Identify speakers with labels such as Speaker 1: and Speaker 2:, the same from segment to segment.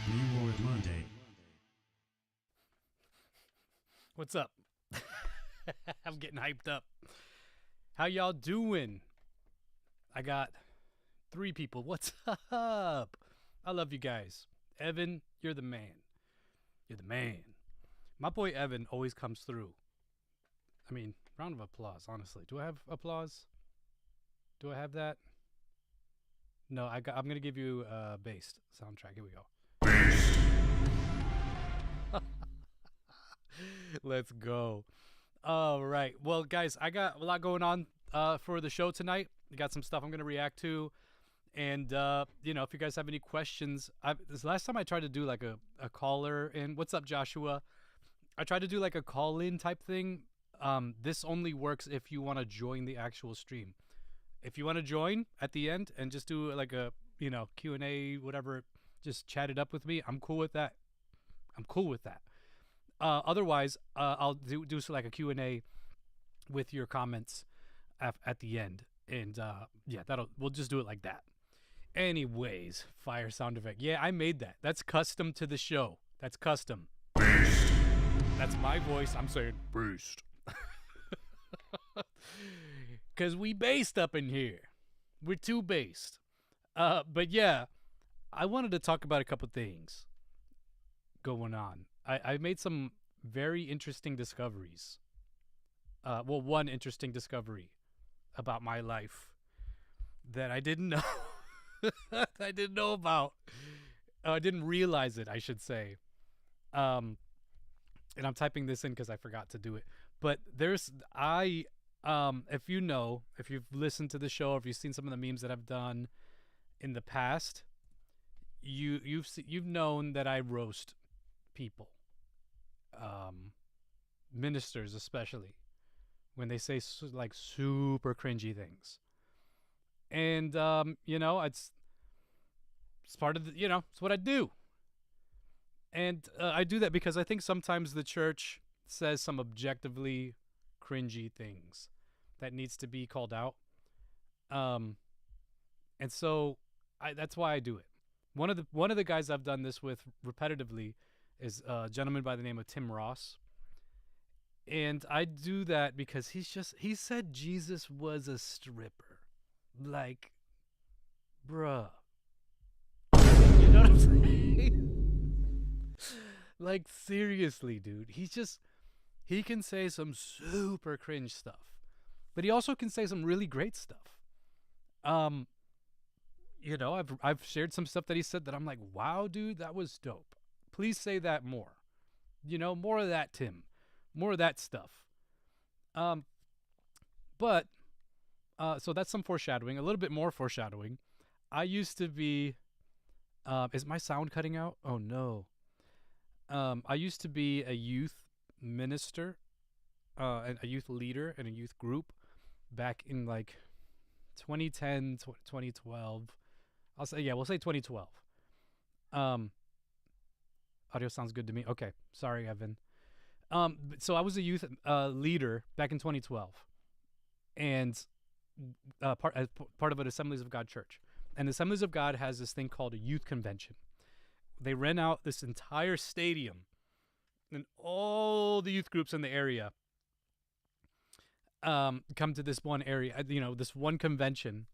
Speaker 1: MemeLord Monday.
Speaker 2: What's up? I'm getting hyped up. How y'all doing? I got 3 people. What's up? I love you guys. Evan, you're the man. You're the man. My boy Evan always comes through. I mean, round of applause, honestly. Do I have applause? Do I have that? No, I'm going to give you a bass soundtrack. Here we go. Let's go. All right. Well, guys, I got a lot going on for the show tonight. I got some stuff I'm going to react to. And, you know, if you guys have any questions, this last time I tried to do like a caller in. What's up, Joshua? I tried to do like a call-in type thing. This only works if you want to join the actual stream. If you want to join at the end and just do like a, you know, Q&A, whatever, just chat it up with me, I'm cool with that. I'm cool with that. Otherwise, I'll do like a Q&A with your comments at the end. And yeah, we'll just do it like that. Anyways, fire sound effect. Yeah, I made that. That's custom to the show. That's custom. That's my voice. I'm saying beast. Because we based up in here. We're too based. But yeah, I wanted to talk about a couple things going on. I made some very interesting discoveries. Well, one interesting discovery about my life that I didn't know. I didn't know about. I didn't realize it, I should say. And I'm typing this in because I forgot to do it. But if you know, if you've listened to the show, or if you've seen some of the memes that I've done in the past, you've known that I roast people, ministers especially, when they say like super cringy things. And you know, it's part of the, you know, it's what I do. And I do that because I think sometimes the church says some objectively cringy things that needs to be called out. And so that's why I do it. One of the guys I've done this with repetitively is a gentleman by the name of Tim Ross. And I do that because he said Jesus was a stripper. Like, bruh. You know what I'm saying? Like, seriously, dude. He can say some super cringe stuff. but he also can say some really great stuff. Um, I've shared some stuff that he said that I'm like, wow, dude, that was dope. Please say that more. More of that, Tim. More of that stuff. Um, but so that's some foreshadowing. A little bit more foreshadowing. I used to be. Is my sound cutting out? Oh no. I used to be a youth minister, and a youth leader in a youth group back in like 2010, 2012. We'll say 2012. Um, audio sounds good to me. Okay, sorry, Evan. So I was a youth leader back in 2012, and part of an Assemblies of God church. And Assemblies of God has this thing called a youth convention. They rent out this entire stadium, and all the youth groups in the area come to this one area, this one convention,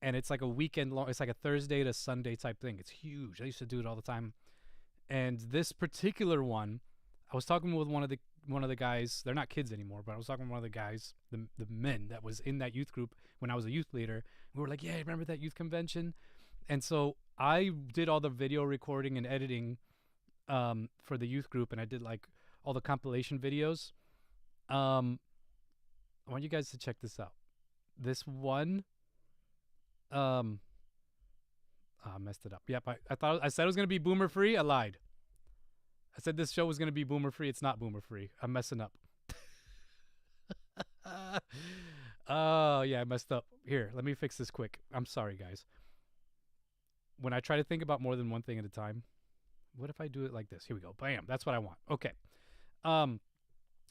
Speaker 2: and it's like a weekend long. It's like a Thursday to Sunday type thing. It's huge. I used to do it all the time. And this particular one, I was talking with one of the guys. They're not kids anymore, but I was talking with one of the guys, the men that was in that youth group when I was a youth leader. We were like, yeah, remember that youth convention? And so I did all the video recording and editing for the youth group, and I did like all the compilation videos. I want you guys to check this out. This one, I messed it up. Yep, I said it was gonna be boomer free. I lied. I said this show was gonna be boomer free. It's not boomer free. I'm messing up. Oh yeah, I messed up. Here, let me fix this quick. I'm sorry, guys. When I try to think about more than one thing at a time, what if I do it like this? Here we go. Bam. That's what I want. Okay.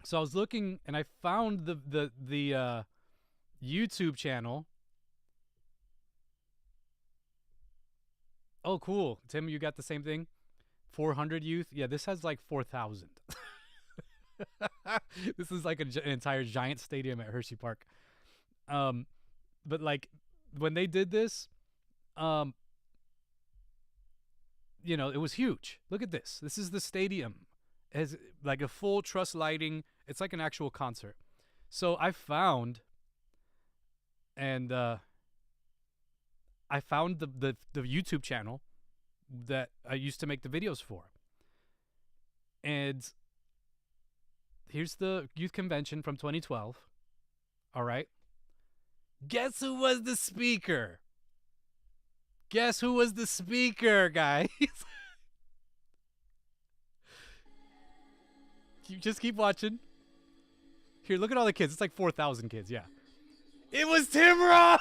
Speaker 2: So I was looking and I found the YouTube channel. Oh, cool. Tim, you got the same thing? 400 youth? Yeah, this has like 4,000. This is like an entire giant stadium at Hershey Park. But like when they did this, it was huge. Look at this. This is the stadium. It has like a full truss lighting. It's like an actual concert. So I found the YouTube channel that I used to make the videos for. And here's the youth convention from 2012. All right. Guess who was the speaker? Guess who was the speaker, guys? Just keep watching. Here, look at all the kids. It's like 4,000 kids, yeah. It was Tim Ross!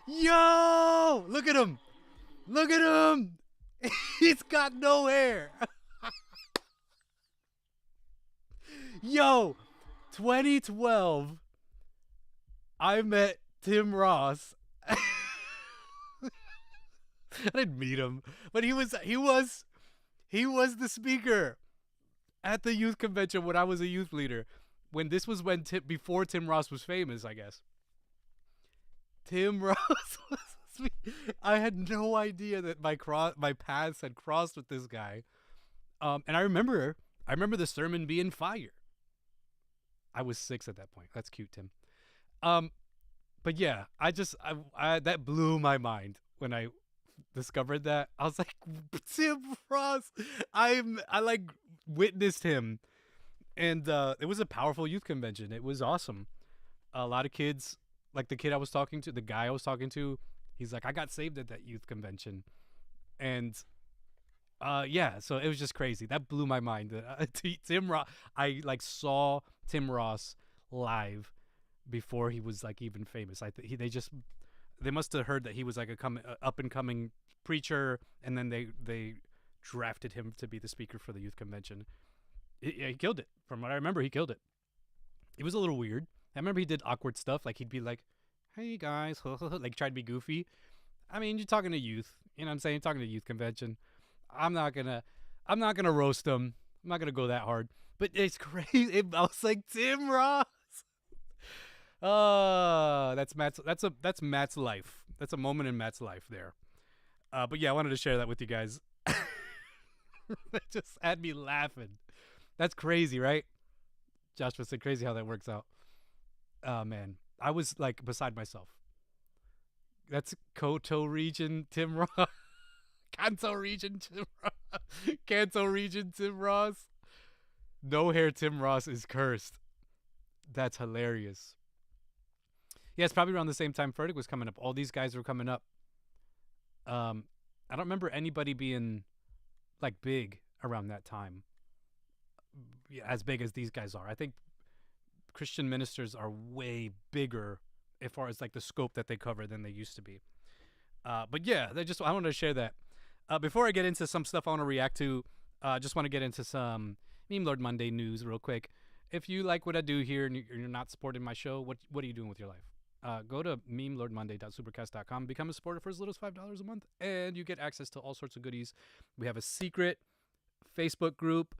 Speaker 2: Yo! Look at him! Look at him! He's got no hair! Yo! 2012, I met Tim Ross. I didn't meet him, but he was the speaker at the youth convention when I was a youth leader. Before Tim Ross was famous, I guess. Tim Ross was I had no idea that my paths had crossed with this guy. And I remember the sermon being fire. I was 6 at that point. That's cute, Tim. But yeah, I that blew my mind when I discovered that. I was like, Tim Ross. I like witnessed him, and it was a powerful youth convention. It was awesome. A lot of kids, like the kid I was talking to, the guy I was talking to, he's like, I got saved at that youth convention, and yeah, so it was just crazy. That blew my mind. Tim Ross. I like saw Tim Ross live before he was like even famous. They must have heard that he was like a up and coming preacher, and then they drafted him to be the speaker for the youth convention. He killed it. From what I remember, he killed it. It was a little weird. I remember he did awkward stuff. Like he'd be like, "Hey guys," like try to be goofy. I mean, you're talking to youth. You know what I'm saying? You're talking to youth convention. I'm not gonna roast him. I'm not gonna go that hard. But it's crazy. I was like, Tim Ross. That's Matt's life. That's a moment in Matt's life there. But yeah, I wanted to share that with you guys. That just had me laughing. That's crazy, right? Joshua said, crazy how that works out. Oh man, I was like beside myself. That's Koto region Tim Ross. Kanto region Tim Ross. Kanto region Tim Ross. No hair Tim Ross is cursed. That's hilarious. Yeah, it's probably around the same time Furtick was coming up. All these guys were coming up. I don't remember anybody being like big around that time, as big as these guys are. I think Christian ministers are way bigger as far as like the scope that they cover than they used to be. But yeah, I wanted to share that. Before I get into some stuff I want to react to, I just want to get into some MemeLord Monday news real quick. If you like what I do here and you're not supporting my show, what are you doing with your life? Go to memelordmonday.supercast.com, become a supporter for as little as $5 a month, and you get access to all sorts of goodies. We have a secret Facebook group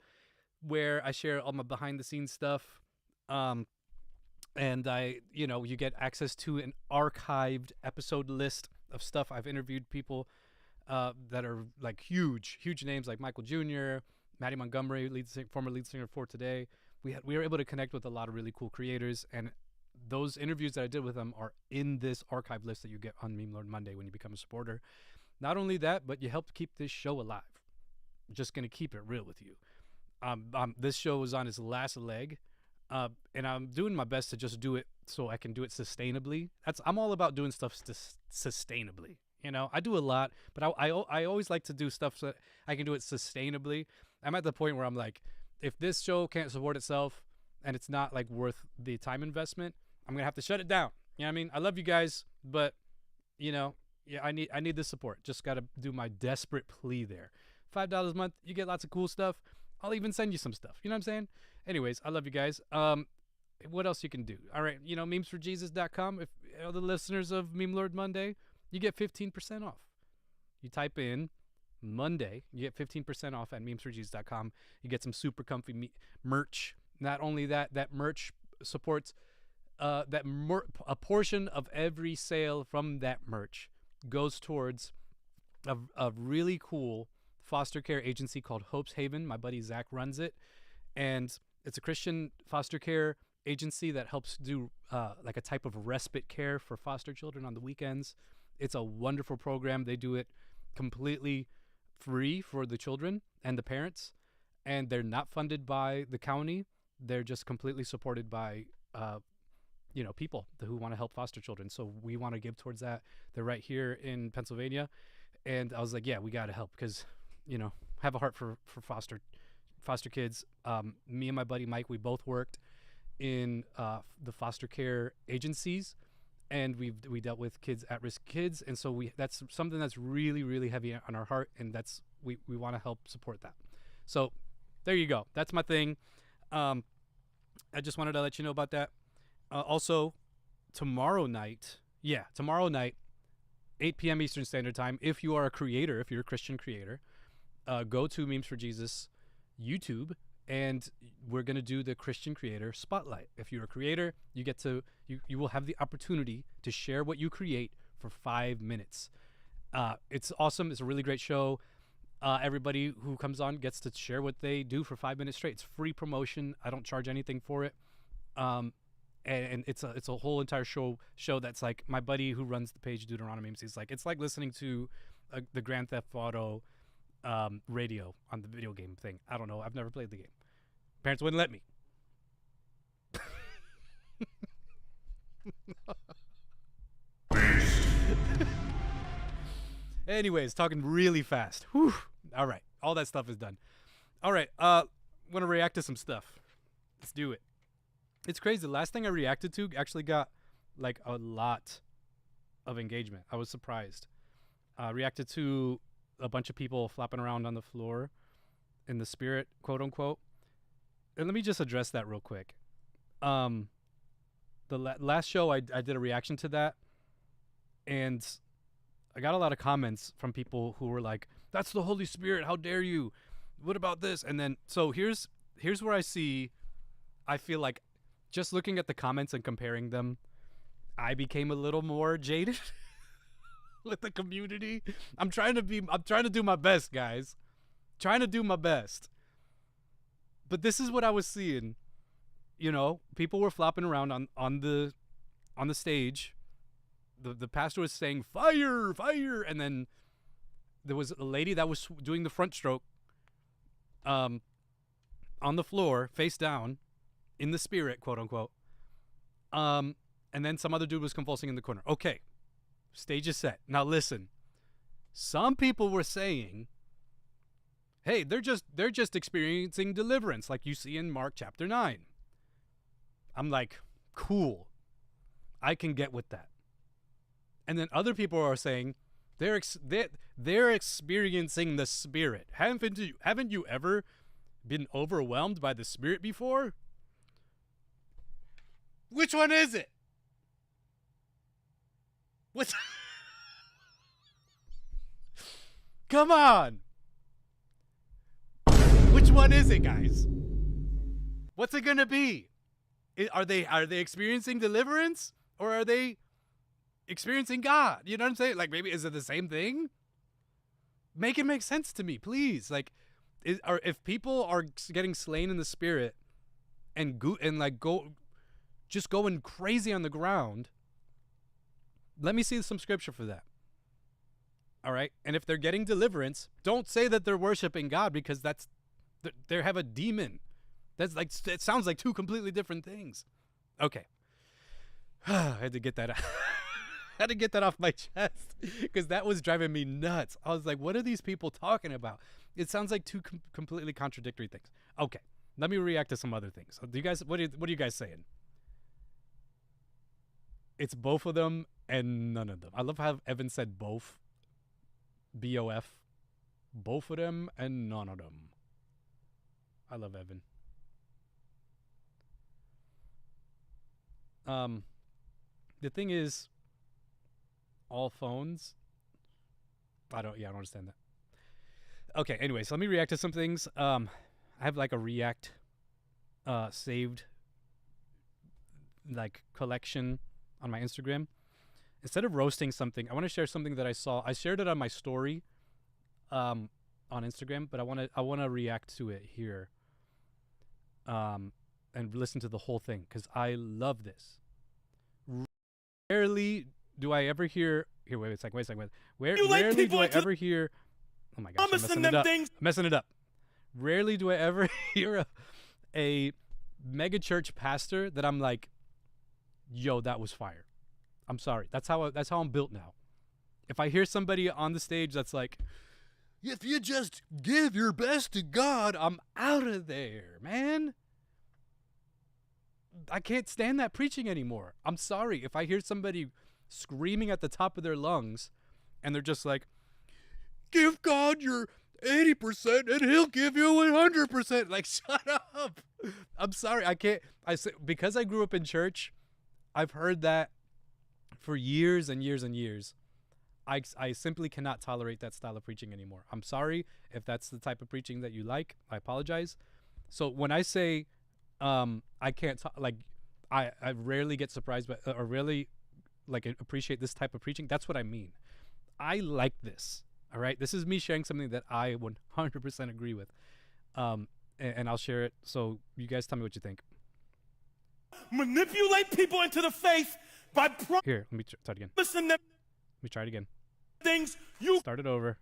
Speaker 2: where I share all my behind-the-scenes stuff. And you get access to an archived episode list of stuff. I've interviewed people that are like huge names like Michael Jr., Maddie Montgomery, former lead singer for Today. We were able to connect with a lot of really cool creators, and those interviews that I did with them are in this archive list that you get on MemeLord Monday when you become a supporter. Not only that, but you help keep this show alive. I'm just going to keep it real with you. This show is on its last leg, and I'm doing my best to just do it so I can do it sustainably. I'm all about doing stuff sustainably. I do a lot, but I always like to do stuff so that I can do it sustainably. I'm at the point where I'm like, if this show can't support itself and it's not like worth the time investment, I'm gonna have to shut it down. You know what I mean? I love you guys, but I need the support. Just gotta do my desperate plea there. $5 a month, you get lots of cool stuff. I'll even send you some stuff. You know what I'm saying? Anyways, I love you guys. What else you can do? All right, memesforjesus.com. If the listeners of MemeLord Monday, you get 15% off. You type in Monday, you get 15% off at memesforjesus.com. You get some super comfy merch. Not only that merch supports a portion of every sale from that merch goes towards a really cool foster care agency called Hope's Haven. My buddy Zach runs it, and it's a Christian foster care agency that helps do like a type of respite care for foster children on the weekends. It's a wonderful program. They do it completely free for the children and the parents, and they're not funded by the county. They're just completely supported by people who want to help foster children. So we want to give towards that. They're right here in Pennsylvania, and I was like, yeah, we got to help because have a heart for foster kids. Me and my buddy Mike, we both worked in the foster care agencies, and we dealt with at-risk kids, and so that's something that's really, really heavy on our heart, and that's we want to help support that. So there you go. That's my thing. I just wanted to let you know about that. Also, tomorrow night, 8 p.m. Eastern Standard Time, if you are a creator, if you're a Christian creator, go to Memes for Jesus YouTube, and we're going to do the Christian Creator Spotlight. If you're a creator, you will have the opportunity to share what you create for 5 minutes. It's awesome. It's a really great show. Everybody who comes on gets to share what they do for 5 minutes straight. It's free promotion. I don't charge anything for it. And it's a whole entire show that's like my buddy who runs the page Deuteronomy. He's like, it's like listening to the Grand Theft Auto radio on the video game thing. I don't know. I've never played the game. Parents wouldn't let me. Anyways, talking really fast. Whew. All right. All that stuff is done. All right. Want to react to some stuff. Let's do it. It's crazy. The last thing I reacted to actually got like a lot of engagement. I was surprised. Reacted to a bunch of people flopping around on the floor in the spirit, quote unquote. And let me just address that real quick. The last show I did a reaction to that, and I got a lot of comments from people who were like, "That's the Holy Spirit. How dare you? What about this?" And then so here's where I feel like just looking at the comments and comparing them, I became a little more jaded with the community. I'm trying to do my best, guys. Trying to do my best. But this is what I was seeing. people were flopping around on the stage. The pastor was saying fire, fire, and then there was a lady that was doing the front stroke on the floor, face down, in the spirit, quote unquote. And then some other dude was convulsing in the corner. Okay, stage is set. Now listen, some people were saying, hey, they're just experiencing deliverance like you see in Mark chapter 9. I'm like, cool, I can get with that. And then other people are saying they're experiencing the Spirit. Haven't you ever been overwhelmed by the Spirit before? Which one is it? What's Come on. Which one is it, guys? What's it gonna be? Are they experiencing deliverance, or are they experiencing God? You know what I'm saying? Like, maybe is it the same thing? Make it make sense to me, please. Like, if people are getting slain in the Spirit and just going crazy on the ground, let me see some scripture for that. All right? And if they're getting deliverance, don't say that they're worshiping God, because they have a demon. That's like, it sounds like two completely different things. Okay. I had to get that out. I had to get that off my chest, because that was driving me nuts. I was like, what are these people talking about? It sounds like two completely contradictory things. Okay. Let me react to some other things. Do you guys, what are you guys saying? It's both of them and none of them. I love how Evan said both. B-O-F. Both of them and none of them. I love Evan. The thing is, all phones. I don't understand that. Okay, anyway, so let me react to some things. I have like a react saved like collection on my Instagram. Instead of roasting something, I want to share something that I saw. I shared it on my story on Instagram, but I want to react to it here. And listen to the whole thing, because I love this. Rarely do I ever hear. Here, wait a second. Rarely do I ever hear. Oh my gosh, I'm messing it up. Rarely do I ever hear a mega church pastor that I'm like, yo, that was fire. I'm sorry. That's how I'm built now. If I hear somebody on the stage that's like, if you just give your best to God, I'm out of there, man. I can't stand that preaching anymore. I'm sorry. If I hear somebody screaming at the top of their lungs and they're just like, give God your 80% and he'll give you 100%. Like, shut up. I'm sorry. I can't. Because I grew up in church, I've heard that for years and years and years. I simply cannot tolerate that style of preaching anymore. I'm sorry if that's the type of preaching that you like. I apologize. So when I say I can't I rarely get surprised by or really like appreciate this type of preaching, that's what I mean. I like this. All right, this is me sharing something that I 100% agree with, and I'll share it. So you guys tell me what you think.
Speaker 1: Manipulate people into the faith by
Speaker 2: here. Let me try it again.
Speaker 1: Listen,
Speaker 2: let me try it again.
Speaker 1: Things you
Speaker 2: start it over.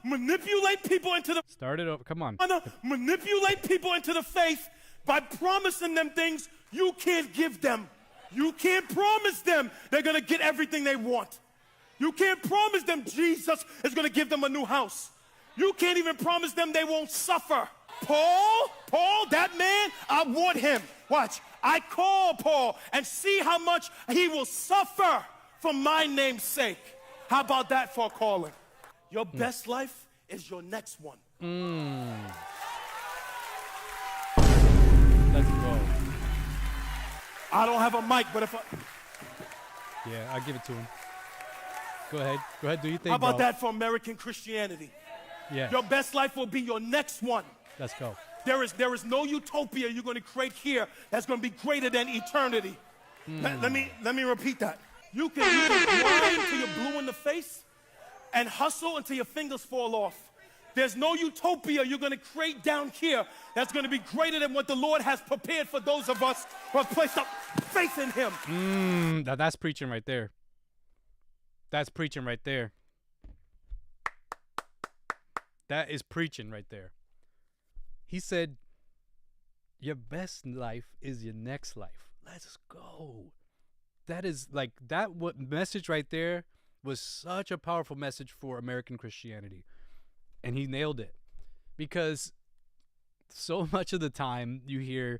Speaker 1: Manipulate people into the
Speaker 2: start it over. Come on.
Speaker 1: Manipulate people into the faith by promising them things you can't give them. You can't promise them they're gonna get everything they want. You can't promise them Jesus is going to give them a new house. You can't even promise them they won't suffer. Paul, that man, I want him. Watch, I call Paul and see how much he will suffer for my name's sake. How about that for a calling? Your best life is your next one.
Speaker 2: Let's go.
Speaker 1: I don't have a mic, but if I...
Speaker 2: Yeah, I'll give it to him. Go ahead, do you think?
Speaker 1: How about that for American Christianity?
Speaker 2: Yeah.
Speaker 1: Your best life will be your next one.
Speaker 2: Let's go.
Speaker 1: There is no utopia you're going to create here that's going to be greater than eternity. Let me repeat that. You can grind until you're blue in the face and hustle until your fingers fall off. There's no utopia you're going to create down here that's going to be greater than what the Lord has prepared for those of us who have placed our faith in him.
Speaker 2: Now that's preaching right there. That's preaching right there. That is preaching right there. He said, your best life is your next life. Let's go. That is like that. What message right there was such a powerful message for American Christianity. And he nailed it, because so much of the time you hear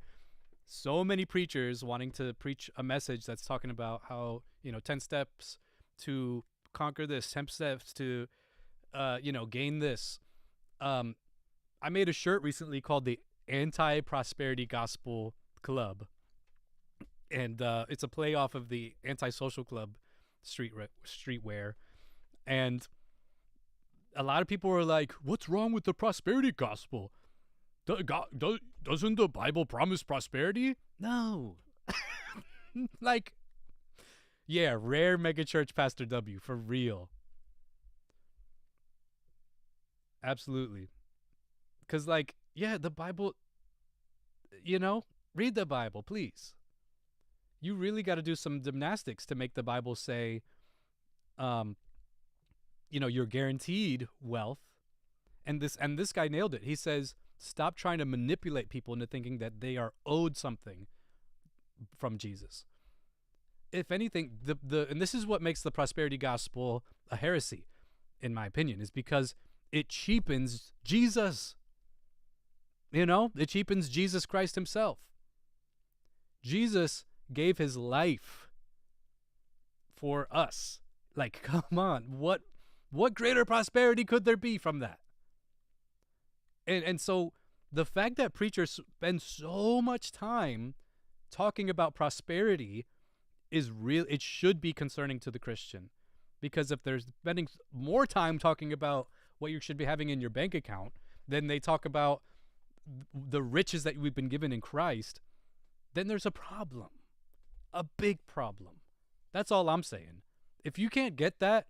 Speaker 2: so many preachers wanting to preach a message that's talking about how, 10 steps to conquer this, 10 steps to, gain this. I made a shirt recently called the Anti-Prosperity Gospel Club. And it's a play off of the Anti-Social Club streetwear. And a lot of people were like, what's wrong with the prosperity gospel? Doesn't the Bible promise prosperity? No. Like, yeah, rare megachurch Pastor W, for real. Absolutely. Because, like, yeah, the Bible, read the Bible, please. You really got to do some gymnastics to make the Bible say, you're guaranteed wealth. And this guy nailed it. He says, stop trying to manipulate people into thinking that they are owed something from Jesus. If anything, and this is what makes the prosperity gospel a heresy, in my opinion, is because it cheapens Jesus. It cheapens Jesus Christ himself. Jesus gave his life for us. Like, come on, what greater prosperity could there be from that? And so the fact that preachers spend so much time talking about prosperity is real. It should be concerning to the Christian, because if they're spending more time talking about what you should be having in your bank account than they talk about the riches that we've been given in Christ, then there's a problem, a big problem. That's all I'm saying. If you can't get that,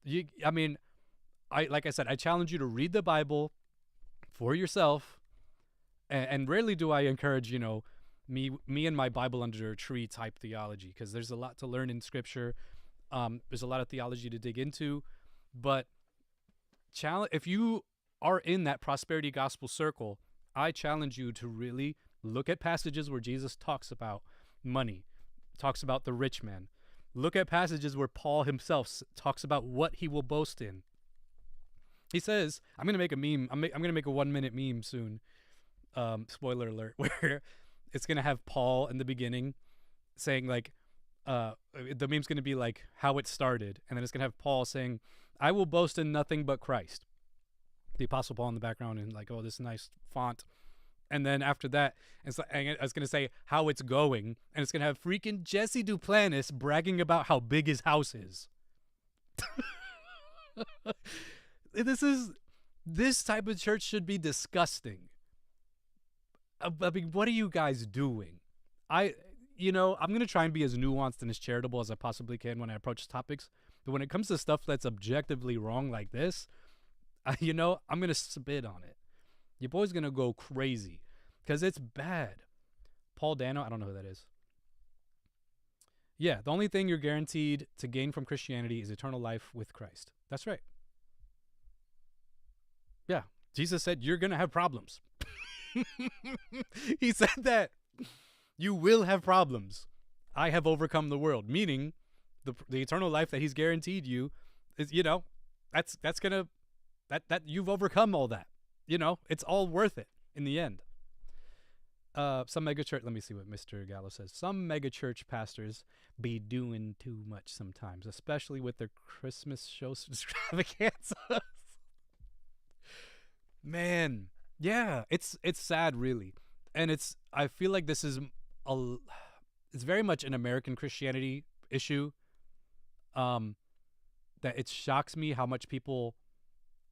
Speaker 2: like I said, I challenge you to read the Bible for yourself. And rarely do I encourage, me and my Bible under a tree type theology, because there's a lot to learn in Scripture. There's a lot of theology to dig into. But if you are in that prosperity gospel circle, I challenge you to really look at passages where Jesus talks about money, talks about the rich man. Look at passages where Paul himself talks about what he will boast in. He says, I'm going to make a meme. I'm going to make a 1-minute meme soon. Spoiler alert, where it's going to have Paul in the beginning saying, like, the meme's going to be like how it started. And then it's going to have Paul saying, I will boast in nothing but Christ. The Apostle Paul in the background, and like, oh, this nice font. And then after that, I was going to say how it's going. And it's going to have freaking Jesse Duplantis bragging about how big his house is. This type of church should be disgusting. I mean, what are you guys doing? I'm going to try and be as nuanced and as charitable as I possibly can when I approach topics. But when it comes to stuff that's objectively wrong like this, I'm going to spit on it. Your boy's going to go crazy because it's bad. Paul Dano, I don't know who that is. Yeah, the only thing you're guaranteed to gain from Christianity is eternal life with Christ. That's right. Yeah, Jesus said you're going to have problems. He said that you will have problems. I have overcome the world, meaning the eternal life that he's guaranteed you is, that's going to, that you've overcome all that. It's all worth it in the end. Some megachurch, let me see what Mr. Gallo says. Some megachurch pastors be doing too much sometimes, especially with their Christmas show extravaganza. Man, yeah, it's sad, really. And I feel like this is it's very much an American Christianity issue. That it shocks me how much people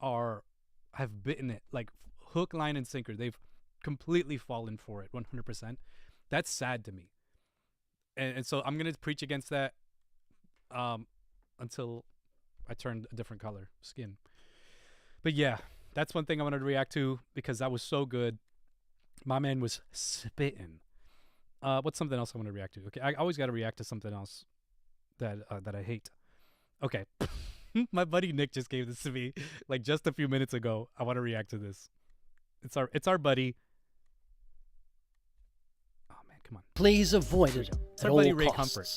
Speaker 2: have bitten it, like hook, line, and sinker. They've completely fallen for it, 100%. That's sad to me. And so I'm going to preach against that until I turn a different color skin. But yeah, that's one thing I wanted to react to because that was so good. My man was spitting. What's something else I want to react to? Okay, I always got to react to something else that I hate. Okay, my buddy Nick just gave this to me like just a few minutes ago. I want to react to this. It's our buddy. Oh man, come on.
Speaker 3: Please avoid it
Speaker 2: It's
Speaker 3: at
Speaker 2: our buddy
Speaker 3: all
Speaker 2: Ray
Speaker 3: costs.
Speaker 2: Comfort.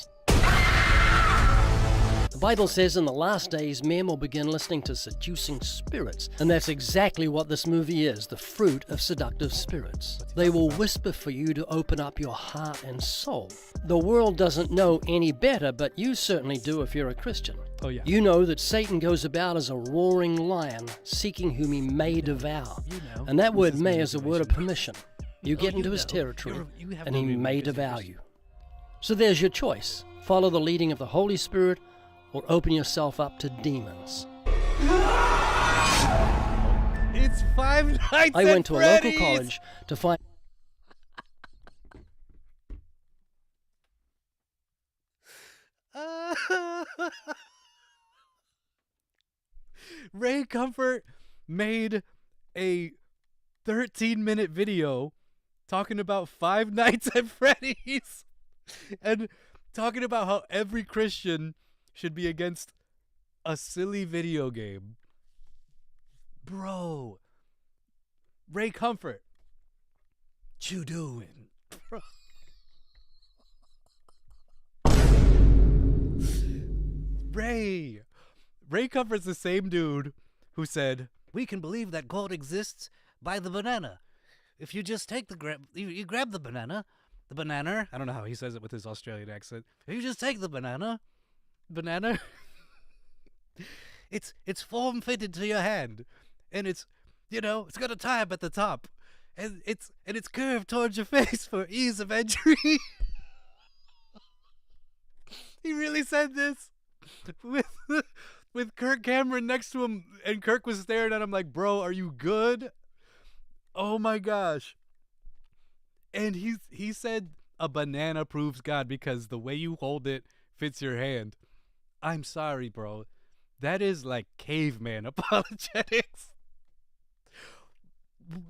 Speaker 3: The Bible says in the last days men will begin listening to seducing spirits, and that's exactly what this movie is, the fruit of seductive spirits. They will whisper for you to open up your heart and soul. The world doesn't know any better, but you certainly do if you're a Christian.
Speaker 2: Oh yeah.
Speaker 3: You know that Satan goes about as a roaring lion, seeking whom he may devour.
Speaker 2: You know.
Speaker 3: And that
Speaker 2: This
Speaker 3: word
Speaker 2: is
Speaker 3: may
Speaker 2: my
Speaker 3: is a word of permission. You get into his territory,
Speaker 2: You have
Speaker 3: and
Speaker 2: no
Speaker 3: he
Speaker 2: reason
Speaker 3: may
Speaker 2: because you're
Speaker 3: devour
Speaker 2: Christian.
Speaker 3: you. So there's your choice. Follow the leading of the Holy Spirit, or open yourself up to demons.
Speaker 2: It's Five Nights
Speaker 3: I
Speaker 2: at
Speaker 3: went to a local
Speaker 2: Freddy's!
Speaker 3: college to find...
Speaker 2: Ray Comfort made a 13-minute video talking about Five Nights at Freddy's and talking about how every Christian should be against a silly video game. Bro. Ray Comfort. What you doing? Bro. Ray Comfort's the same dude who said, "We can believe that God exists by the banana. If you just take you grab the banana, I don't know how he says it with his Australian accent. If you just take the banana, it's form fitted to your hand, and it's got a tab at the top, and it's curved towards your face for ease of entry." He really said this with Kirk Cameron next to him, and Kirk was staring at him like, "Bro, are you good?" Oh my gosh. And he said a banana proves God because the way you hold it fits your hand. I'm sorry, bro. That is like caveman apologetics.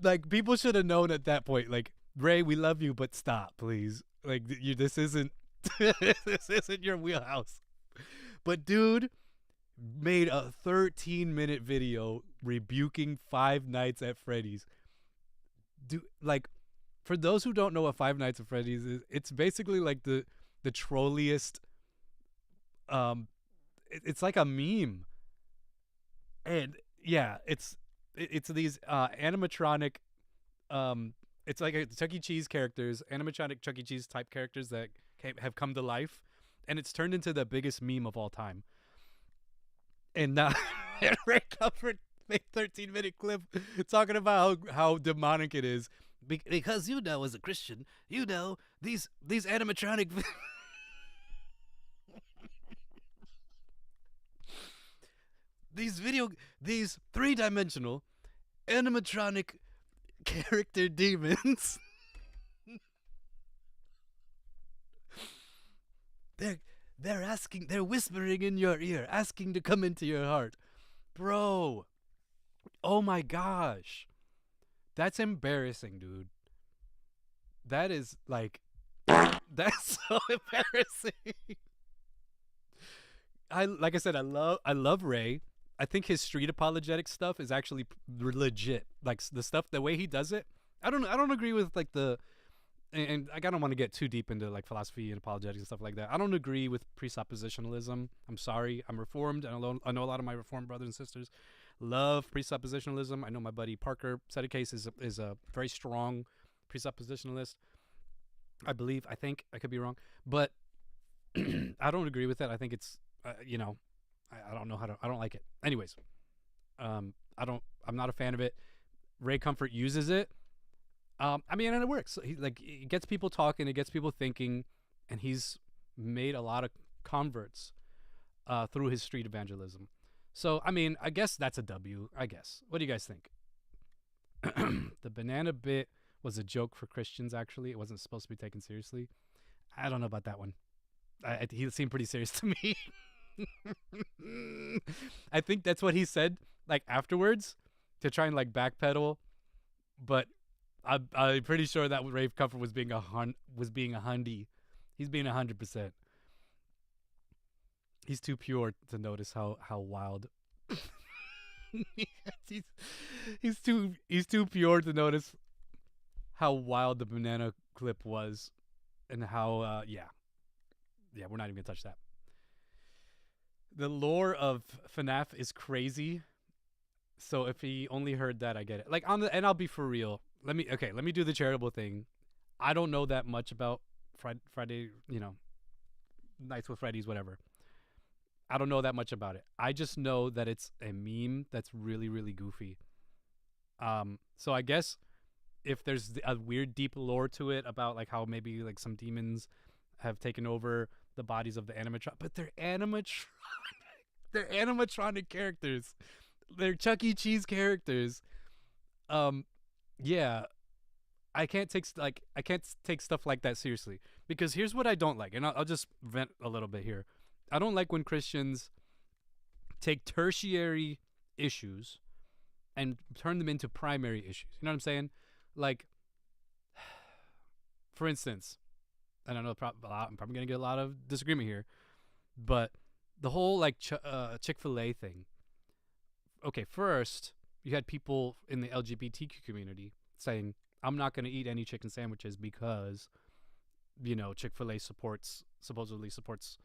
Speaker 2: Like, people should have known at that point, like, Ray, we love you, but stop, please. Like, this isn't this isn't your wheelhouse. But dude made a 13-minute video rebuking Five Nights at Freddy's. Dude, like, for those who don't know what Five Nights at Freddy's is, it's basically like the trolliest. It's like a meme, and yeah, it's these animatronic. It's like a Chuck E. Cheese characters, animatronic Chuck E. Cheese type characters that have come to life, and it's turned into the biggest meme of all time. And now Ray Comfort made a 13-minute clip talking about how demonic it is. Because as a Christian, these animatronic these three-dimensional animatronic character demons they're whispering in your ear, asking to come into your heart. Bro, oh my gosh. That's embarrassing, dude. That is like, that's so embarrassing. Like I said, I love Ray. I think his street apologetic stuff is actually legit. Like, the stuff, the way he does it. I don't agree with like and I don't want to get too deep into like philosophy and apologetics and stuff like that. I don't agree with presuppositionalism. I'm sorry. I'm Reformed, and I know a lot of my Reformed brothers and sisters love presuppositionalism. I know my buddy Parker Sedecase is a very strong presuppositionalist. I think I could be wrong, but I don't agree with it. I think it's I don't know how to. I don't like it. Anyways, I'm not a fan of it. Ray Comfort uses it. And it works. It gets people talking, it gets people thinking, and he's made a lot of converts through his street evangelism. So, I guess that's a W, I guess. What do you guys think? The banana bit was a joke for Christians, actually. It wasn't supposed to be taken seriously. I don't know about that one. He seemed pretty serious to me. I think that's what he said, like, afterwards. to try and like backpedal, but I'm pretty sure that Rafe Comfort was being a hundy. He's being 100%. He's too pure to notice how wild. he's too pure to notice how wild the banana clip was, and how yeah, we're not even gonna touch that. The lore of FNAF is crazy. So if he only heard that, I get it. Like and I'll be for real. Let me do the charitable thing. I don't know that much about Friday, Nights with Freddy's, whatever. I don't know that much about it. I just know that it's a meme that's really, really goofy. So I guess if there's a weird deep lore to it about like how maybe like some demons have taken over the bodies of the animatronic, but they're animatronic. They're animatronic characters. They're Chuck E. Cheese characters. Yeah, I can't take stuff like that seriously, because here's what I don't like, and I'll just vent a little bit here. I don't like when Christians take tertiary issues and turn them into primary issues. You know what I'm saying? Like, for instance, and I know I'm probably gonna get a lot of disagreement here, but the whole like Chick-fil-A thing. Okay, first you had people in the LGBTQ community saying, I'm not going to eat any chicken sandwiches because, Chick-fil-A supposedly supports,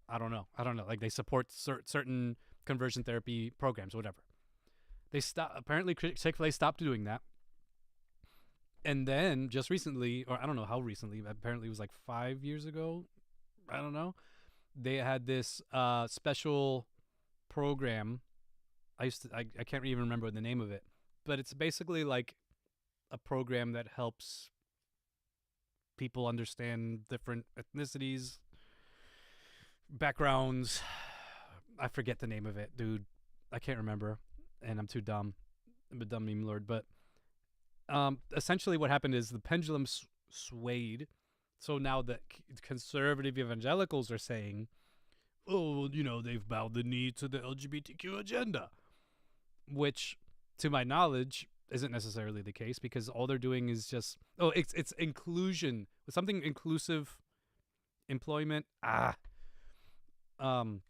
Speaker 2: I don't know, like they support certain conversion therapy programs or whatever. Apparently Chick-fil-A stopped doing that. And then just recently, or I don't know how recently, apparently it was like 5 years ago, I don't know, they had this special program. I can't even remember the name of it, but it's basically like a program that helps people understand different ethnicities, backgrounds. I forget the name of it, dude. I can't remember, and I'm too dumb. I'm a dumb MemeLord. But essentially what happened is the pendulum swayed. So now the conservative evangelicals are saying, oh, they've bowed the knee to the LGBTQ agenda, which, to my knowledge, isn't necessarily the case, because all they're doing is just, it's inclusion, something inclusive employment. I can't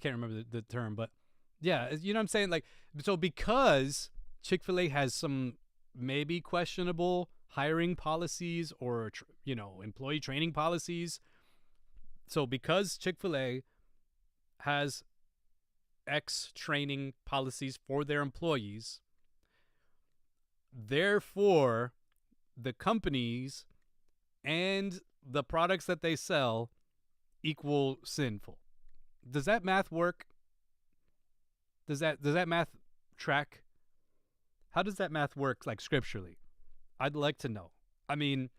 Speaker 2: remember the term, but yeah, you know what I'm saying? Like, so because Chick-fil-A has some maybe questionable hiring policies or, employee training policies. So because Chick-fil-A has X training policies for their employees, therefore the companies and the products that they sell equal sinful. Does that math work? Does that math track? How does that math work, like, scripturally? I'd like to know. I mean,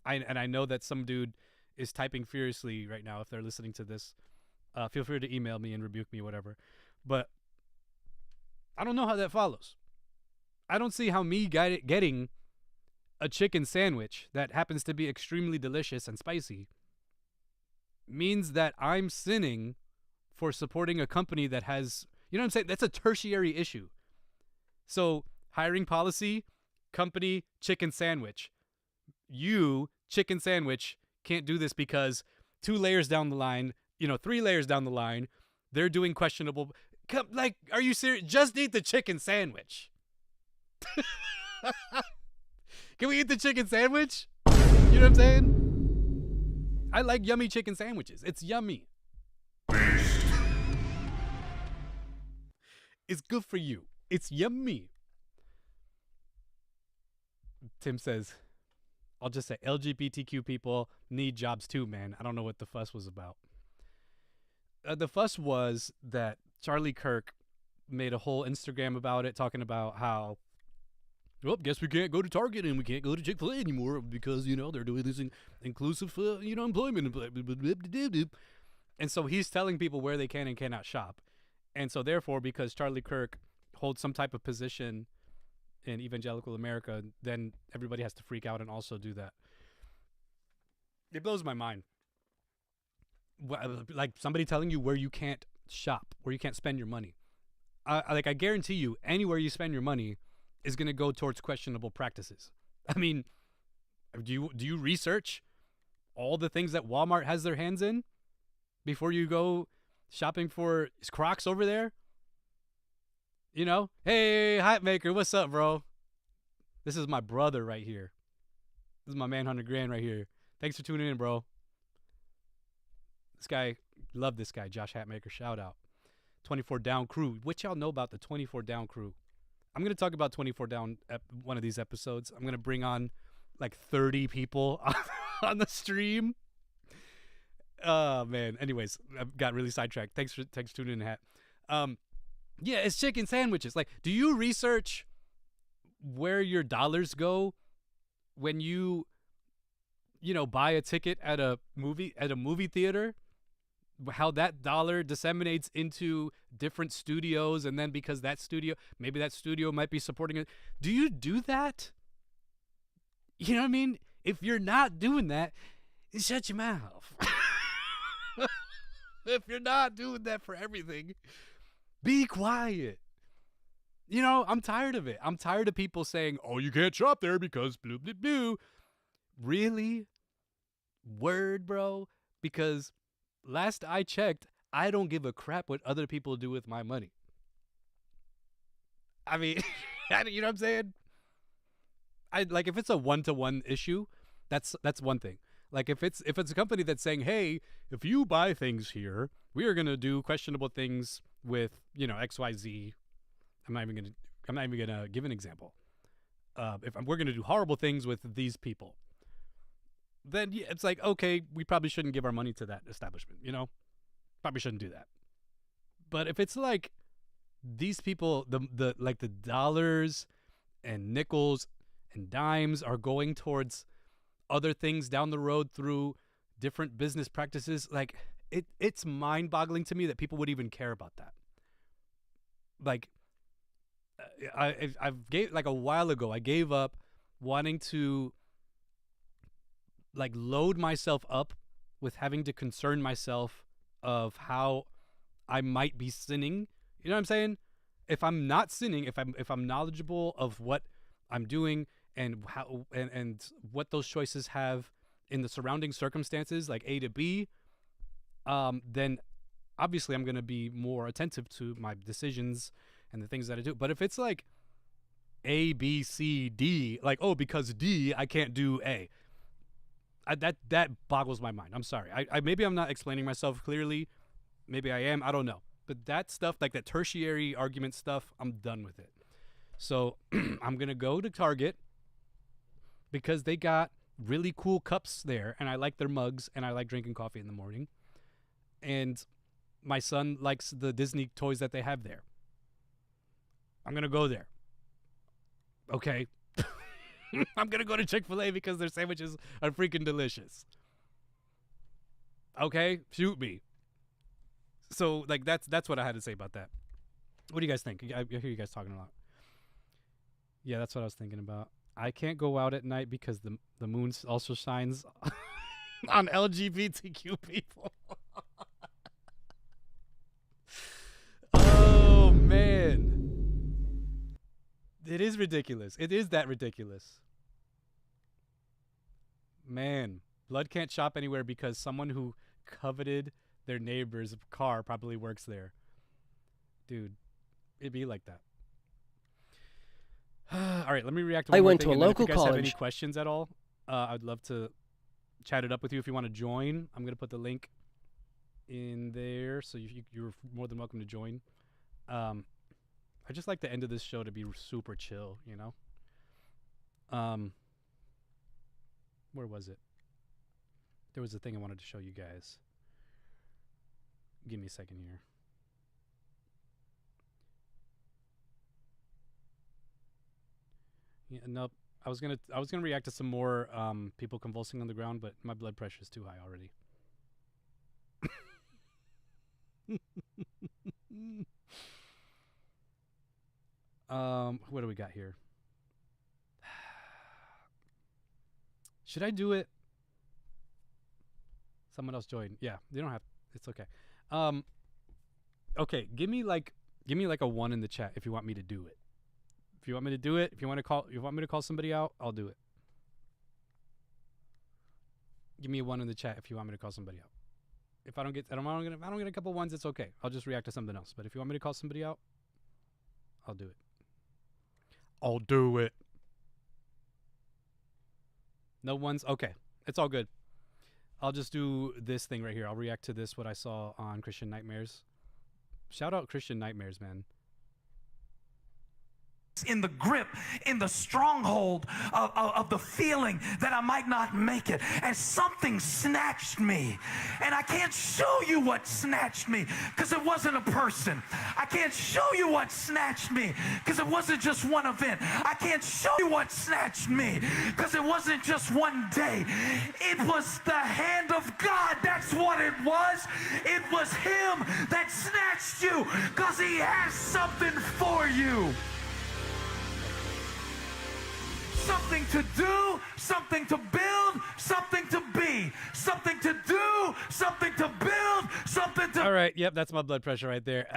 Speaker 2: I know that some dude is typing furiously right now. If they're listening to this, feel free to email me and rebuke me, whatever. But I don't know how that follows. I don't see how me getting a chicken sandwich that happens to be extremely delicious and spicy means that I'm sinning for supporting a company that has, you know what I'm saying? That's a tertiary issue. So hiring policy, company, chicken sandwich. You, chicken sandwich, can't do this because 2 layers down the line, 3 layers down the line, they're doing questionable. Like, are you serious? Just eat the chicken sandwich. Can we eat the chicken sandwich? You know what I'm saying? I like yummy chicken sandwiches. It's yummy. It's good for you. It's yummy. Tim says, I'll just say LGBTQ people need jobs too, man. I don't know what the fuss was about. The fuss was that Charlie Kirk made a whole Instagram about it, talking about how, well, guess we can't go to Target and we can't go to Chick-fil-A anymore because, they're doing this inclusive, employment. And so he's telling people where they can and cannot shop. And so therefore, because Charlie Kirk holds some type of position in evangelical America, then everybody has to freak out and also do that. It blows my mind. Like somebody telling you where you can't shop, where you can't spend your money. I guarantee you, anywhere you spend your money is going to go towards questionable practices. I mean, do you research all the things that Walmart has their hands in before you go shopping for Crocs over there? You know, hey, hype maker, what's up, bro? This is my brother right here. This is my man, 100 grand right here. Thanks for tuning in, bro. This guy, love this guy, Josh Hatmaker. Shout out. 24 Down Crew. What y'all know about the 24 Down Crew? I'm going to talk about 24 Down one of these episodes. I'm going to bring on like 30 people on the stream. Oh, man. Anyways, I got really sidetracked. Thanks for tuning in, Hat. Yeah, it's chicken sandwiches. Like, do you research where your dollars go when you buy a ticket at a movie theater? How that dollar disseminates into different studios, and then because that studio might be supporting it. Do you do that? You know what I mean? If you're not doing that, shut your mouth. If you're not doing that for everything, be quiet. I'm tired of it. I'm tired of people saying, oh, you can't shop there because blue, blue, blue. Really? Word, bro? Because last I checked, I don't give a crap what other people do with my money. I mean, you know what I'm saying? If it's a one-to-one issue, that's one thing. Like if it's a company that's saying, hey, if you buy things here, we are gonna do questionable things with XYZ. I'm not even gonna give an example. We're gonna do horrible things with these people, then yeah, it's like, okay, we probably shouldn't give our money to that establishment. Probably shouldn't do that. But if it's like these people, the dollars and nickels and dimes are going towards other things down the road through different business practices, like it's mind-boggling to me that people would even care about that. Like, a while ago, I gave up wanting to load myself up with having to concern myself of how I might be sinning. You know what I'm saying? If I'm not sinning, if I'm knowledgeable of what I'm doing and how and what those choices have in the surrounding circumstances, like A to B, then obviously I'm going to be more attentive to my decisions and the things that I do. But if it's like A, B, C, D, like, oh, because D, I can't do A. That boggles my mind. I'm sorry. I maybe I'm not explaining myself clearly. Maybe I am. I don't know. But that stuff, like that tertiary argument stuff, I'm done with it. So I'm going to go to Target because they got really cool cups there, and I like their mugs, and I like drinking coffee in the morning. And my son likes the Disney toys that they have there. I'm going to go there. Okay. I'm going to go to Chick-fil-A because their sandwiches are freaking delicious. Okay, shoot me. So, that's what I had to say about that. What do you guys think? I hear you guys talking a lot. Yeah, that's what I was thinking about. I can't go out at night because the moon also shines on LGBTQ people. Oh, man. It is ridiculous. It is that ridiculous. Man, blood can't shop anywhere because someone who coveted their neighbor's car probably works there. Dude, it'd be like that. All right, let me react to one
Speaker 3: I
Speaker 2: more
Speaker 3: went
Speaker 2: thing,
Speaker 3: to a
Speaker 2: and then
Speaker 3: local
Speaker 2: if you guys have any
Speaker 3: college.
Speaker 2: questions at all, I'd love to chat it up with you if you want to join. I'm going to put the link in there, so you're more than welcome to join. I just like the end of this show to be super chill, Where was it? There was a thing I wanted to show you guys. Give me a second here. Yeah, nope. I was gonna react to some more people convulsing on the ground, but my blood pressure is too high already. What do we got here? Should I do it? Someone else join. Yeah, you don't have. It's okay. Okay, give me Give me like a 1 in the chat if you want me to do it. If you want me to do it, if you want me to call somebody out, I'll do it. Give me a 1 in the chat if you want me to call somebody out. If I don't get a couple ones, it's okay. I'll just react to something else. But if you want me to call somebody out, I'll do it. I'll do it. No ones? Okay. It's all good. I'll just do this thing right here. I'll react to this, what I saw on Christian Nightmares. Shout out Christian Nightmares, man.
Speaker 4: In the grip, in the stronghold of the feeling that I might not make it. And something snatched me. And I can't show you what snatched me because it wasn't a person. I can't show you what snatched me because it wasn't just one event. I can't show you what snatched me because it wasn't just one day. It was the hand of God. That's what it was. It was Him that snatched you because He has something for you. Something to do, something to build, something to be, something to do, something to build, something to...
Speaker 2: All right, yep, that's my blood pressure right there.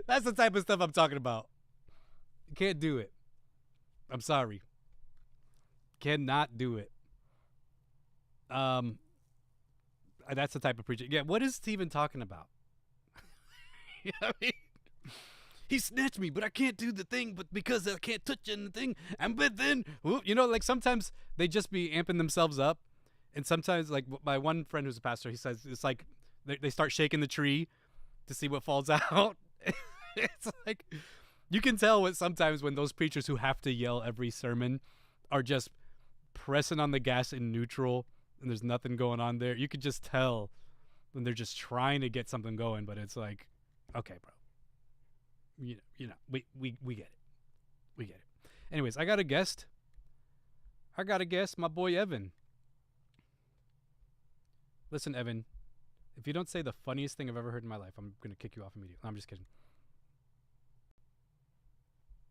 Speaker 2: That's the type of stuff I'm talking about. You can't do it. I'm sorry. Cannot do it. That's the type of preaching. Yeah, what is Steven talking about? I mean, he snatched me, but I can't do the thing, but because I can't touch anything, and but then, you know, like sometimes they just be amping themselves up, and sometimes, like my one friend who's a pastor, he says it's like they start shaking the tree to see what falls out. It's like you can tell sometimes when those preachers who have to yell every sermon are just pressing on the gas in neutral, and there's nothing going on there. You could just tell when they're just trying to get something going, but it's like, okay, bro. You know, we get it. We get it. Anyways, I got a guest. My boy Evan. Listen, Evan, if you don't say the funniest thing I've ever heard in my life, I'm going to kick you off immediately. I'm just kidding.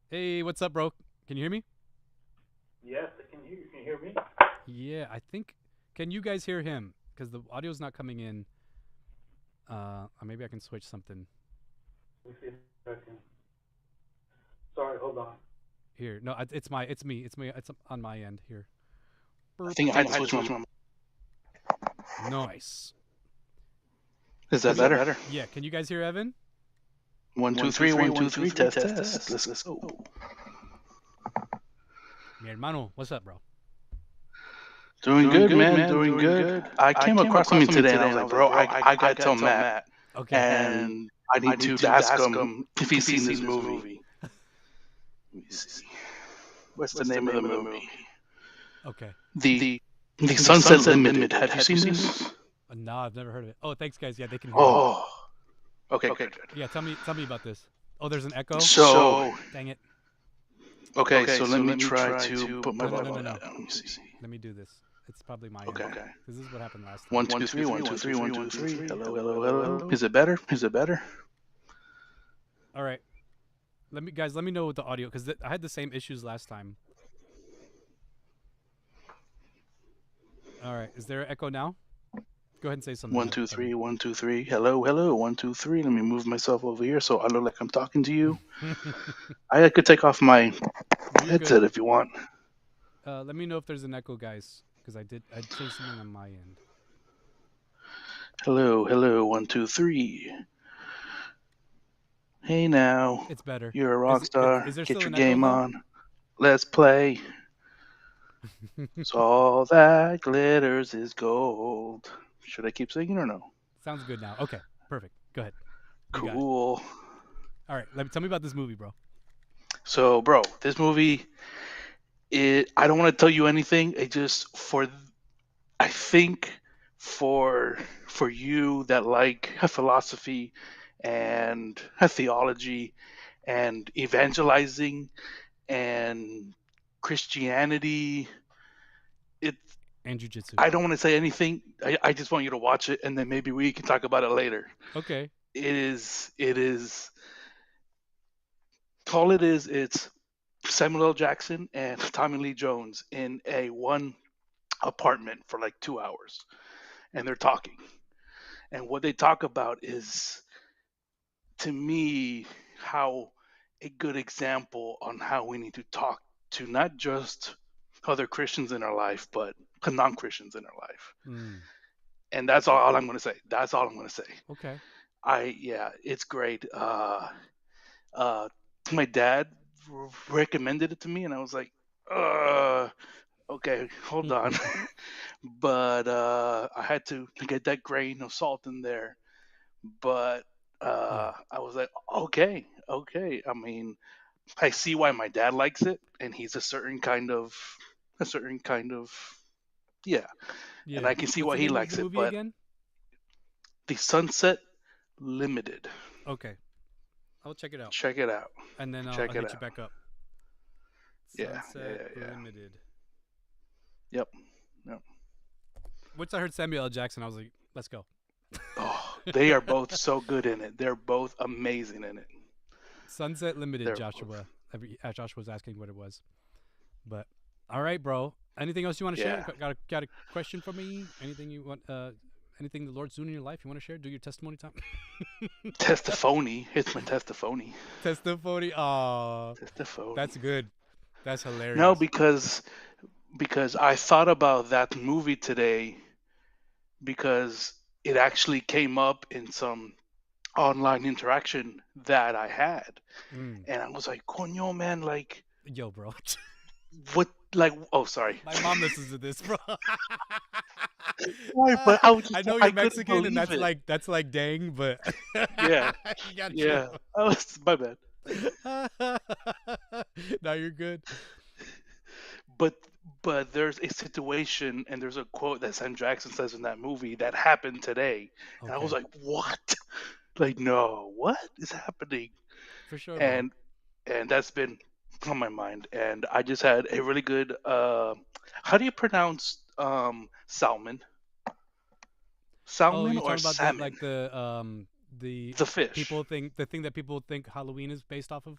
Speaker 2: Hey, what's up, bro? Can you hear me?
Speaker 5: Yes, I can hear you. Can you hear me?
Speaker 2: Yeah, I think... Can you guys hear him? Because the audio's not coming in. Maybe I can switch something.
Speaker 5: Let me see if I can. Sorry, hold on.
Speaker 2: Here, no, it's me. It's on my end here.
Speaker 6: I think I had to switch my...
Speaker 2: Nice.
Speaker 6: Is that better?
Speaker 2: Yeah, can you guys hear Evan?
Speaker 6: 1, 2, 3, 1, 2, 3, test. Let's go.
Speaker 2: Mi hermano, what's up, bro?
Speaker 6: Doing good, man. Doing good. I came across something today, and I was like, bro, I got to tell Matt.
Speaker 2: Okay.
Speaker 6: And I need to ask him if he's seen this movie. Let me see. What's the name of the movie?
Speaker 2: Okay.
Speaker 6: The Sunset Limited. Have you seen this?
Speaker 2: No, I've never heard of it. Oh, thanks, guys. Yeah, they can hear
Speaker 6: Oh. Okay, good.
Speaker 2: Yeah, tell me about this. Oh, there's an echo?
Speaker 6: So...
Speaker 2: Dang it.
Speaker 6: Okay, so let me try to put my volume down. Let me see.
Speaker 2: Let me do this. It's probably my
Speaker 6: Okay.
Speaker 2: end. Because this is what happened last time.
Speaker 6: 1, 2, 3, 1, 2, 3, 1, 2, 3. Hello. Is it better?
Speaker 2: All right. Let me know with the audio, because I had the same issues last time. All right. Is there an echo now? Go ahead and say something.
Speaker 6: 1, 2, 3, 1, 2, 3. Hello. 1, 2, 3. Let me move myself over here so I look like I'm talking to you. I could take off my headset if you want.
Speaker 2: Let me know if there's an echo, guys, because I changed something on my end.
Speaker 6: Hello. 1, 2, 3. Hey now.
Speaker 2: It's better.
Speaker 6: You're a rock star.
Speaker 2: Is there
Speaker 6: Get
Speaker 2: still
Speaker 6: your
Speaker 2: an echo,
Speaker 6: game
Speaker 2: though?
Speaker 6: on. Let's play. So all that glitters is gold. Should I keep singing or no?
Speaker 2: Sounds good now. Okay, perfect. Go ahead. You got it.
Speaker 6: Cool.
Speaker 2: All right, tell me about this movie, bro.
Speaker 6: So, bro, this movie, I don't want to tell you anything. I think for you that like philosophy and theology and evangelizing and Christianity,
Speaker 2: And jujitsu.
Speaker 6: I don't want to say anything. I just want you to watch it, and then maybe we can talk about it later.
Speaker 2: Okay.
Speaker 6: It's Samuel L. Jackson and Tommy Lee Jones in one apartment for like 2 hours, and they're talking, and what they talk about is, to me, how a good example on how we need to talk to not just other Christians in our life, but non-Christians in our life.
Speaker 2: Mm.
Speaker 6: And that's all I'm going to say. That's all I'm going to say.
Speaker 2: Okay.
Speaker 6: Yeah, it's great. Uh, my dad recommended it to me, and I was like, okay, hold on. But I had to get that grain of salt in there. But
Speaker 2: Yeah.
Speaker 6: I was like, okay. I mean, I see why my dad likes it, and he's a certain kind of, yeah, and
Speaker 2: Yeah.
Speaker 6: I can see
Speaker 2: What's
Speaker 6: why
Speaker 2: the
Speaker 6: he
Speaker 2: name of
Speaker 6: likes
Speaker 2: the
Speaker 6: it.
Speaker 2: movie
Speaker 6: But
Speaker 2: again?
Speaker 6: the Sunset Limited,
Speaker 2: Okay. I'll check it out.
Speaker 6: check it out.
Speaker 2: And then I'll
Speaker 6: Check it
Speaker 2: hit you
Speaker 6: out.
Speaker 2: back up. Sunset Limited.
Speaker 6: Yep. Yep.
Speaker 2: Once I heard Samuel L. Jackson, I was like, let's go.
Speaker 6: Oh, they are both so good in it. They're both amazing in it.
Speaker 2: Sunset Limited,
Speaker 6: They're
Speaker 2: Joshua. Joshua was asking what it was. But all right, bro. Anything else you want to share?
Speaker 6: Yeah.
Speaker 2: Got a question for me? Anything you want? Anything the Lord's doing in your life you want to share? Do your testimony time.
Speaker 6: Testaphony. It's my testaphony.
Speaker 2: Testimony. Aw,
Speaker 6: Testaphony.
Speaker 2: that's good. That's hilarious.
Speaker 6: No, because I thought about that movie today because it actually came up in some online interaction that I had,
Speaker 2: Mm.
Speaker 6: and I was like, "Coño, man! Like,
Speaker 2: Yo, bro.
Speaker 6: what? Like, oh, sorry.
Speaker 2: My mom listens to this, bro.
Speaker 6: Sorry, but I was just,
Speaker 2: I know
Speaker 6: I
Speaker 2: you're
Speaker 6: couldn't
Speaker 2: Mexican, and
Speaker 6: believe it.
Speaker 2: that's like dang, but
Speaker 6: Yeah,
Speaker 2: you gotta
Speaker 6: yeah.
Speaker 2: chill.
Speaker 6: Oh, it's my bad.
Speaker 2: No, you're good.
Speaker 6: But there's a situation and there's a quote that Sam Jackson says in that movie that happened today, and I was
Speaker 2: Okay.
Speaker 6: like, "What? Like, no, what is happening?"
Speaker 2: For sure, bro.
Speaker 6: And that's been on my mind. And I just had a really good. How do you pronounce salmon?
Speaker 2: Oh,
Speaker 6: Salmon
Speaker 2: you're
Speaker 6: or
Speaker 2: talking about
Speaker 6: salmon?
Speaker 2: the
Speaker 6: The fish.
Speaker 2: the thing that people think Halloween is based off of.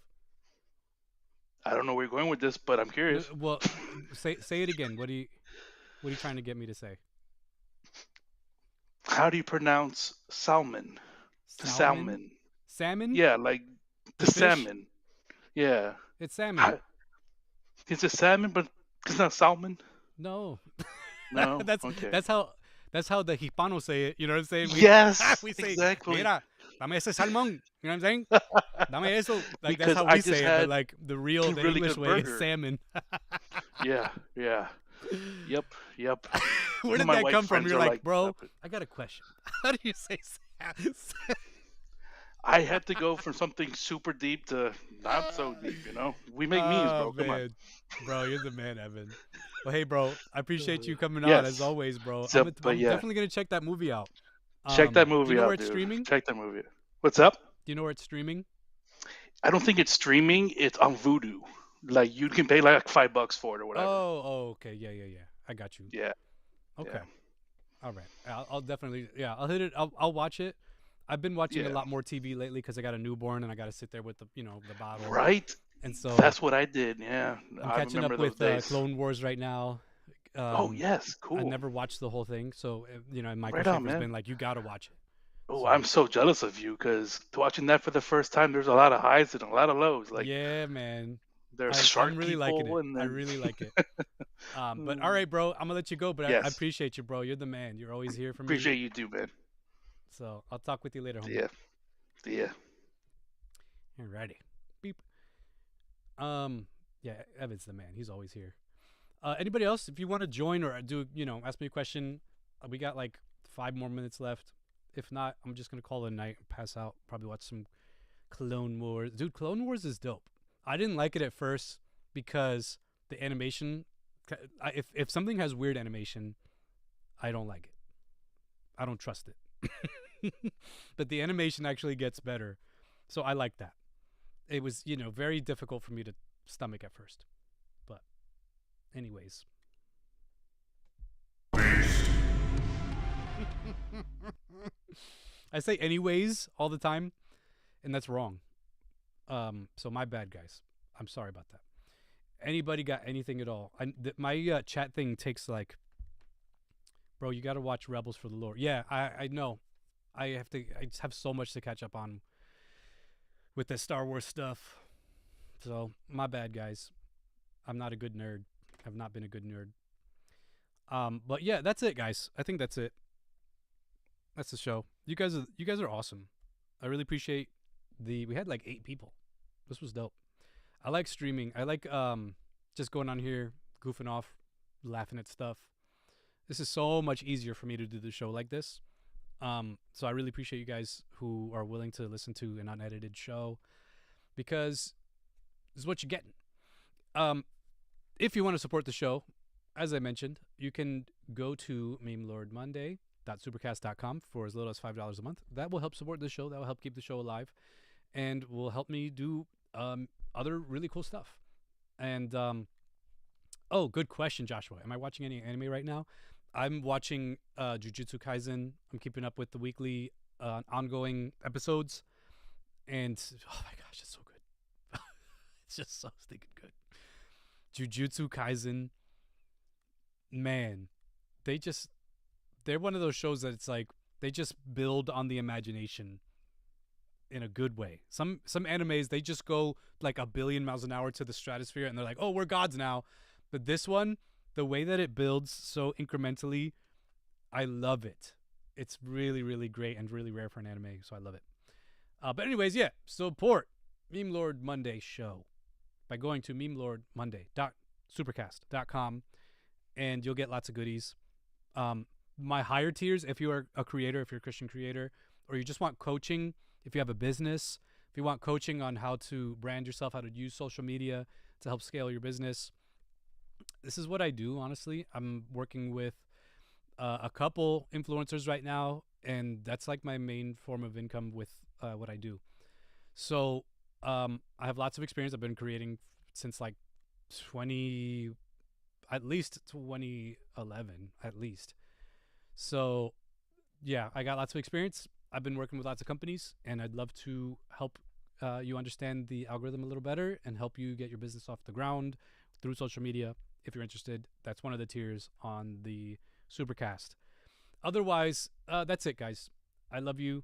Speaker 6: I don't know where you're going with this, but I'm
Speaker 2: No,
Speaker 6: curious.
Speaker 2: well, say it again. What are you trying to get me to say?
Speaker 6: How do you pronounce salmon? The
Speaker 2: Salmon?
Speaker 6: salmon.
Speaker 2: Salmon?
Speaker 6: Yeah, like the
Speaker 2: The fish?
Speaker 6: salmon. Yeah.
Speaker 2: It's salmon.
Speaker 6: How, it's a salmon, but it's not salmon.
Speaker 2: No.
Speaker 6: No.
Speaker 2: that's
Speaker 6: Okay.
Speaker 2: that's how the Hispanos say it. You know what I'm saying?
Speaker 6: Yes,
Speaker 2: We say,
Speaker 6: exactly.
Speaker 2: mira, dame ese salmón. You know what I'm saying? Dame eso. Like that's
Speaker 6: Because
Speaker 2: how
Speaker 6: I
Speaker 2: we
Speaker 6: just
Speaker 2: say it, but
Speaker 6: had
Speaker 2: like the
Speaker 6: a really
Speaker 2: English
Speaker 6: good
Speaker 2: way is
Speaker 6: burger.
Speaker 2: salmon.
Speaker 6: Yeah, yeah. Yep, yep.
Speaker 2: Where did
Speaker 6: My
Speaker 2: that
Speaker 6: white
Speaker 2: come from?
Speaker 6: friends
Speaker 2: You're
Speaker 6: are
Speaker 2: like, bro,
Speaker 6: "Stop it."
Speaker 2: I got a question. How do you say
Speaker 6: I had to go from something super deep to not so deep, you know? We make memes,
Speaker 2: Oh
Speaker 6: bro. Come on.
Speaker 2: man, bro, you're the man, Evan. Well, hey, bro, I appreciate you coming on as
Speaker 6: Yes.
Speaker 2: always, bro.
Speaker 6: So, but
Speaker 2: I'm
Speaker 6: yeah,
Speaker 2: definitely gonna check that movie out.
Speaker 6: check that
Speaker 2: Do you
Speaker 6: movie
Speaker 2: know where
Speaker 6: out,
Speaker 2: it's
Speaker 6: dude.
Speaker 2: streaming?
Speaker 6: Check that movie out. What's up?
Speaker 2: Do you know where it's streaming?
Speaker 6: I don't think it's streaming. It's on Vudu. Like you can pay like $5 for it or whatever.
Speaker 2: Oh, okay, yeah. I got you.
Speaker 6: Yeah.
Speaker 2: Okay,
Speaker 6: Yeah.
Speaker 2: all right. I'll definitely, yeah, I'll hit it. I'll watch it. I've been watching a
Speaker 6: Yeah.
Speaker 2: lot more TV lately because I got a newborn and I got to sit there with the bottle.
Speaker 6: Right?
Speaker 2: And so
Speaker 6: That's what I did. Yeah.
Speaker 2: I'm
Speaker 6: I
Speaker 2: catching
Speaker 6: remember
Speaker 2: up
Speaker 6: those
Speaker 2: with
Speaker 6: days.
Speaker 2: Clone Wars right now.
Speaker 6: Oh, yes.
Speaker 2: I
Speaker 6: Cool.
Speaker 2: never watched the whole thing, so and Michael
Speaker 6: Right on,
Speaker 2: Schaefer's
Speaker 6: man.
Speaker 2: been like, you gotta watch it.
Speaker 6: Oh,
Speaker 2: So
Speaker 6: I'm so jealous of you because watching that for the first time, there's a lot of highs and a lot of lows. Like
Speaker 2: yeah, man,
Speaker 6: there's
Speaker 2: I'm
Speaker 6: shark
Speaker 2: really liking
Speaker 6: people,
Speaker 2: it.
Speaker 6: and
Speaker 2: I
Speaker 6: then
Speaker 2: really like it. But all right, bro, I'm gonna let you go. But I
Speaker 6: yes,
Speaker 2: appreciate you, bro. You're the man. You're always here for me.
Speaker 6: appreciate you too, man.
Speaker 2: So I'll talk with you later, homie.
Speaker 6: Yeah, yeah.
Speaker 2: Alrighty. Beep. Yeah, Evan's the man. He's always here. Anybody else? If you want to join or do, ask me a question, we got like 5 more minutes left. If not, I'm just gonna call it a night, pass out, probably watch some Clone Wars. Dude, Clone Wars is dope. I didn't like it at first because the animation. If something has weird animation, I don't like it. I don't trust it. But the animation actually gets better, so I like that. It was, very difficult for me to stomach at first. But anyways. I say anyways all the time, and that's wrong. So my bad, guys. I'm sorry about that. Anybody got anything at all? My chat thing takes like, bro, you got to watch Rebels for the Lord. Yeah, I know. I just have so much to catch up on with the Star Wars stuff. So my bad, guys. I'm not a good nerd. I've not been a good nerd. But yeah, that's it, guys. I think that's it. That's the show. You guys are awesome. I really appreciate we had like 8 people. This was dope. I like streaming. I like just going on here, goofing off, laughing at stuff. This is so much easier for me to do the show like this. So I really appreciate you guys who are willing to listen to an unedited show, because this is what you're getting. If you want to support the show, as I mentioned, you can go to MemeLordMonday.supercast.com for as little as $5 a month. That will help support the show. That will help keep the show alive, and will help me do other really cool stuff. And oh, good question, Joshua. Am I watching any anime right now? I'm watching Jujutsu Kaisen. I'm keeping up with the weekly ongoing episodes, and oh my gosh, it's so good. It's just so stinking good. Jujutsu Kaisen, man, they're one of those shows that it's like they just build on the imagination in a good way. Some animes, they just go like 1 billion miles an hour to the stratosphere and they're like, oh, we're gods now. But this one, the way that it builds so incrementally, I love it. It's really, really great and really rare for an anime, so I love it. But anyways, yeah, support MemeLord Monday show by going to MemeLordMonday.supercast.com, and you'll get lots of goodies. My higher tiers, if you are a creator, if you're a Christian creator, or you just want coaching, if you have a business, if you want coaching on how to brand yourself, how to use social media to help scale your business, this is what I do, honestly. I'm working with a couple influencers right now, and that's like my main form of income with what I do. So I have lots of experience. I've been creating since like at least 2011, at least. So yeah, I got lots of experience. I've been working with lots of companies, and I'd love to help you understand the algorithm a little better and help you get your business off the ground through social media. If you're interested, that's one of the tiers on the Supercast. Otherwise, that's it, guys. I love you.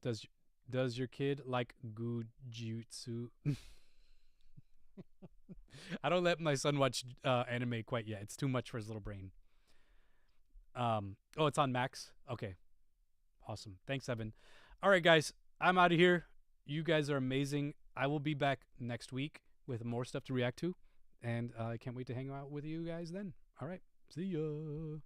Speaker 2: Does your kid like Gujutsu? I don't let my son watch anime quite yet. It's too much for his little brain. Oh, it's on Max? Okay. Awesome. Thanks, Evan. All right, guys. I'm out of here. You guys are amazing. I will be back next week with more stuff to react to. And I can't wait to hang out with you guys then. All right. See ya.